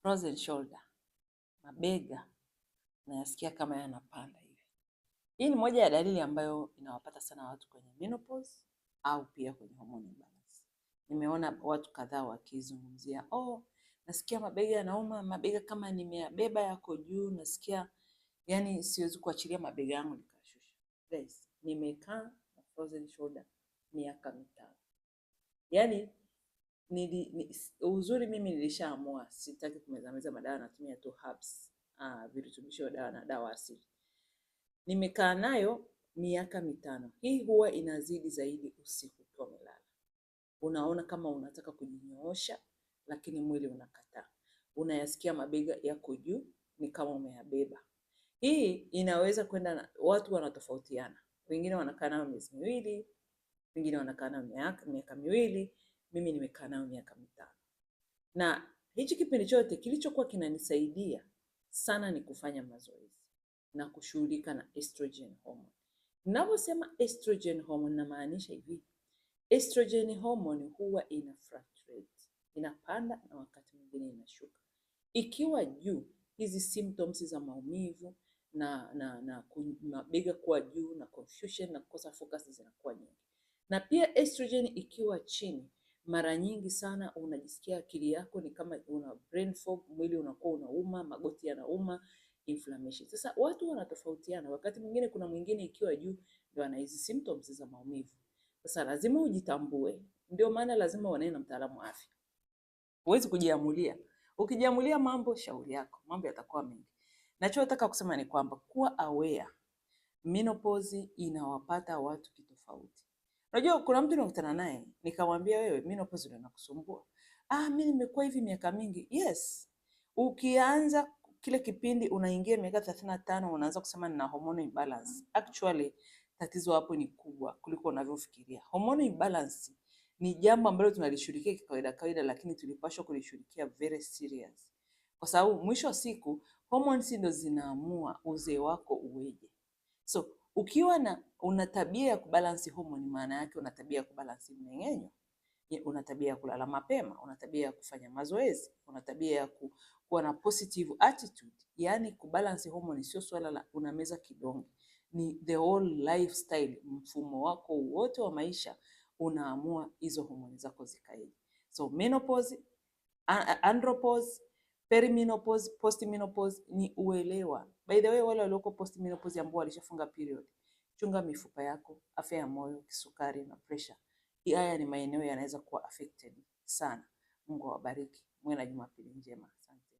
frozen shoulder, mabega nayasikia kama yanapanda hivi. Hii ni moja ya dalili ambayo inawapata sana watu kwenye menopause au pia kwenye hormone imbalance. Nimeona watu kadhaa wakizungumzia, nasikia mabega yanauma, mabega kama nimeyabeba yako juu, nasikia yani siwezi kuachilia mabega yangu nikashusha. Guys, nimekaa na frozen shoulder miaka 5. Yani uzuri mimi nilishaamua sitaki kumeza madawa, natumia tu herbs, virutubisho dawa na dawa asili. Nimekaa nayo miaka 5. Hii huwa inazidi zaidi usiku ukiwa umelala. Unaona kama unataka kujinyoosha lakini mwili unakataa. Unayasikia mabega yako juu ni kama umeyabeba. Hii inaweza kwenda na watu wanatofautiana. Wengine wanakaa nayo miezi 2, wengine wanakaa nayo miaka 2. Mimi nimekaa nayo miaka 5. Na hichi kipindi chote kilichokuwa kinanisaidia sana ni kufanya mazoezi na kushughulika na estrogen hormone. Ninaposema estrogen hormone namaanisha hivi. Estrogen hormone huwa ina fluctuate, inapanda na wakati mwingine inashuka. Ikiwa juu, hizi symptoms za maumivu na mabega kuwa juu na confusion na kukosa focus zinakuwa nyingi. Na pia estrogen ikiwa chini, mara nyingi sana unajisikia akili yako ni kama una brain fog, mwili unakuwa unauma, magoti yanauma, inflammation. Sasa watu wanatofautiana. Wakati mwingine kuna mwingine ikiwa juu ndio ana hizi symptoms za maumivu. Sasa lazima ujitambue. Ndio maana lazima uone na mtaalamu wa afya. Huwezi kujiamulia. Ukijiamulia mambo, shauri yako. Mambo yatakuwa mengi. Nachotaka kusema ni kwamba kuwa aware. Menopause inawapata watu kitofauti. Unajua kuna mtu nakutana naye, nikamwambia wewe menopause ndio inakusumbua. Mimi nimekuwa hivi miaka mingi. Yes. Ukianza kile kipindi unaingia miaka 35 unaanza kusema nina hormone imbalance. Actually tatizo hapo ni kubwa kuliko unavyofikiria. Hormone imbalance ni jambo ambalo tunalishughulikia kawaida, lakini tulipaswa kulishughulikia very serious. Kwa sababu mwisho wa siku hormones ndio zinaamua uzee wako uweje. So ukiwa una tabia ya kubalance hormone, maana yake una tabia ya kubalance mmeng'enyo, una tabia ya kulala mapema, una tabia ya kufanya mazoezi, una tabia ya kuwa na positive attitude. Yani kubalance hormone sio swala la unameza kidonge, ni the whole lifestyle, mfumo wako wote wa maisha unaamua hizo hormone zako zikaeje. So menopause, andropause, perimenopause, postmenopause ni uelewa. By the way, wale walioko postmenopause ambao walishafunga period, chunga mifupa yako, afya ya moyo, kisukari na pressure. Haya ni maeneo yanaweza kuwa affected sana. Mungu awabariki. Muwe na Jumapili njema.